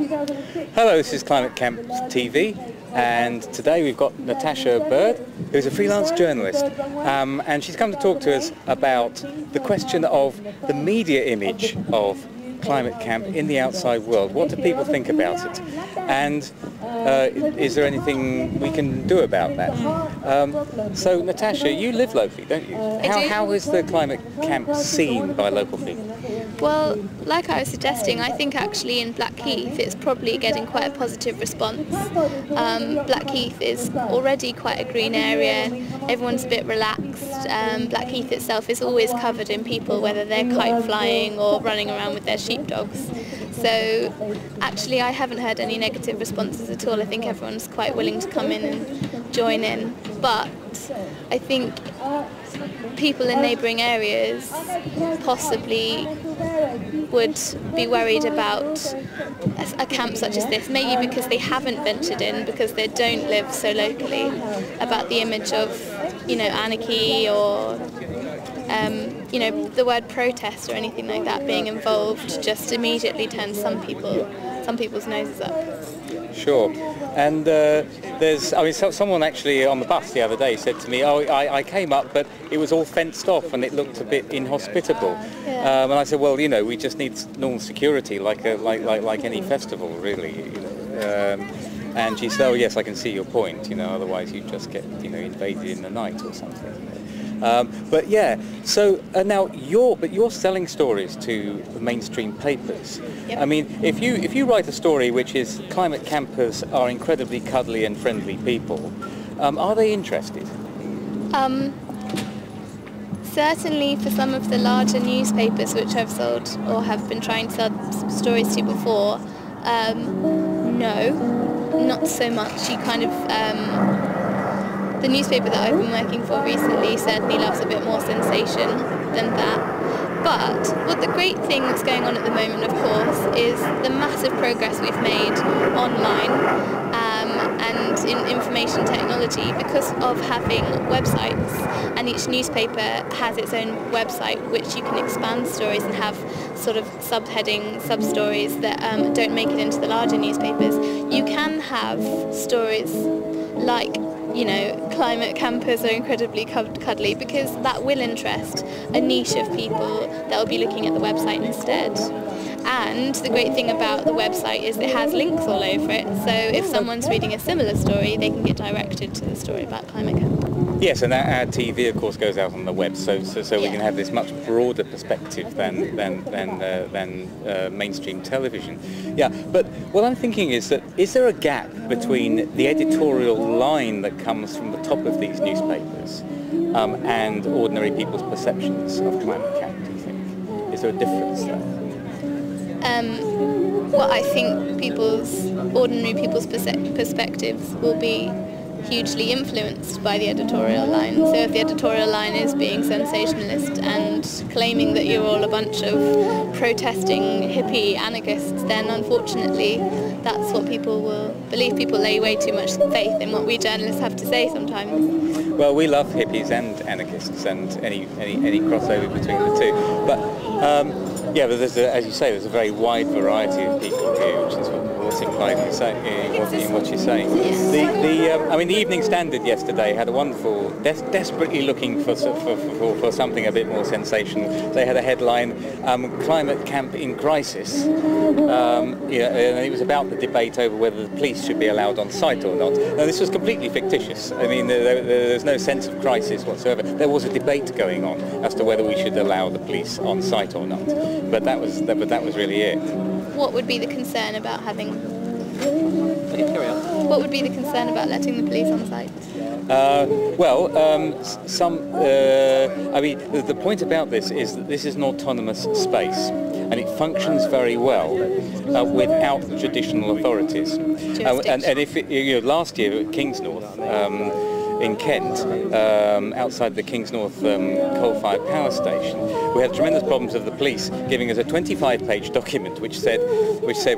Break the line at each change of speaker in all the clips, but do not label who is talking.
Hello, this is Climate Camp TV, and today we've got Natasha Bird, who's a freelance journalist, and she's come to talk to us about the question of the media image of Climate Camp in the outside world. What do people think about it? And is there anything we can do about that? So Natasha, you live locally, don't you? How is the Climate Camp seen by local people?
Well, like I was suggesting, I think actually in Blackheath it's probably getting quite a positive response. Blackheath is already quite a green area, everyone's a bit relaxed. Blackheath itself is always covered in people, whether they're kite flying or running around with their sheepdogs. So actually I haven't heard any negative responses at all. I think everyone's quite willing to come in and join in. But I think people in neighbouring areas possibly would be worried about a camp such as this, maybe because they haven't ventured in, because they don't live so locally, about the image of, you know, anarchy or you know, the word protest or anything like that being involved just immediately turns some people's noses up.
Sure. And someone actually on the bus the other day said to me, oh, I came up, but it was all fenced off and it looked a bit inhospitable.
Yeah.
And I said, well, you know, we just need normal security, like any festival, really. You know. And she said, oh yes, I can see your point. You know, otherwise you just get, you know, invaded in the night or something. But yeah, so now you're selling stories to the mainstream papers.
Yep.
I mean, if you write a story which is climate campers are incredibly cuddly and friendly people, are they interested?
Certainly for some of the larger newspapers which I've sold or have been trying to sell stories to before, no, not so much. You kind of the newspaper that I've been working for recently certainly loves a bit more sensation than that. But what the great thing that's going on at the moment, of course, is the massive progress we've made online and in information technology because of having websites. And each newspaper has its own website which you can expand stories and have sort of subheading, sub-stories that don't make it into the larger newspapers. You can have stories like, you know, climate campers are incredibly cuddly, because that will interest a niche of people that will be looking at the website instead. And the great thing about the website is it has links all over it, so if someone's reading a similar story, they can get directed to the story about climate camp.
Yes, and our TV, of course, goes out on the web, so we can have this much broader perspective than mainstream television. Yeah, but what I'm thinking is that, is there a gap between the editorial line that comes from the top of these newspapers and ordinary people's perceptions of climate camp, do you think? Is there a difference there?
Well, I think ordinary people's perspectives will be hugely influenced by the editorial line. So if the editorial line is being sensationalist and claiming that you're all a bunch of protesting hippie anarchists, then unfortunately that's what people will believe. People lay way too much faith in what we journalists have to say sometimes.
Well, we love hippies and anarchists and any crossover between the two. But yeah, but there's as you say, there's a very wide variety of people here, which is what's implied in what you're saying. I mean, the Evening Standard yesterday had a wonderful, desperately looking for something a bit more sensational. They had a headline, "Climate Camp in Crisis." And it was about the debate over whether the police should be allowed on site or not. Now, this was completely fictitious. I mean, there's no sense of crisis whatsoever. There was a debate going on as to whether we should allow the police on site or not. But that was really it.
What would be the concern about having? What would be the concern about letting the police on site?
I mean, the point about this is that this is an autonomous space, and it functions very well without traditional authorities. And if last year at Kingsnorth, in Kent, outside the Kingsnorth coal-fired power station, we had tremendous problems of the police giving us a 25-page document which said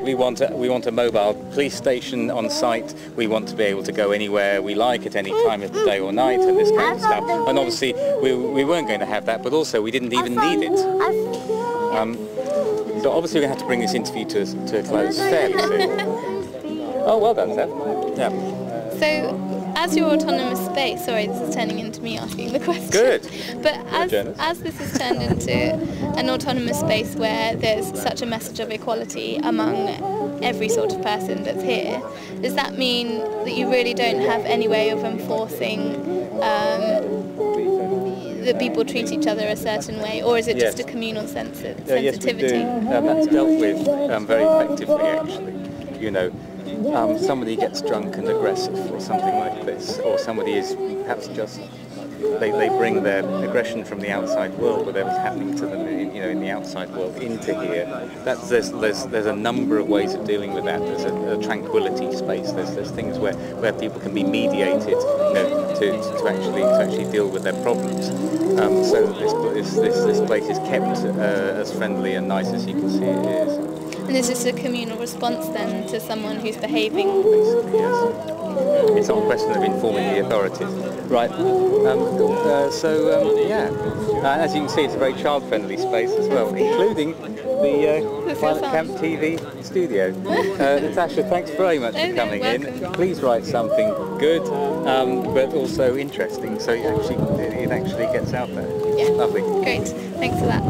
we want a mobile police station on site. We want to be able to go anywhere we like at any time of the day or night, and this kind of stuff. And obviously we weren't going to have that, but also we didn't even need it. So obviously we're going to have to bring this interview to a close fairly soon. Oh, well done, Seth. Yeah.
So, as your autonomous space, sorry, this is turning into me asking the question.
Good.
But as this has turned into an autonomous space where there's such a message of equality among every sort of person that's here, does that mean that you really don't have any way of enforcing that people treat each other a certain way, or is it just a communal sensitivity?
Yes, we do. That's dealt with very effectively, actually. You know, somebody gets drunk and aggressive or something like this, or somebody is perhaps just they bring their aggression from the outside world, whatever's happening to them in the outside world, into here. There's a number of ways of dealing with that. There's a tranquility space. There's things where people can be mediated, to actually deal with their problems. So that this place is kept as friendly and nice as you can see it is.
And is this a communal response then to someone who's behaving?
Yes. It's not a question of informing the authorities. Right. As you can see, it's a very child-friendly space as well, including the Pilot Camp TV studio. Natasha, thanks very much for coming in. Please write something good, but also interesting, so it actually gets out there.
Yeah.
Lovely.
Great. Thanks for that.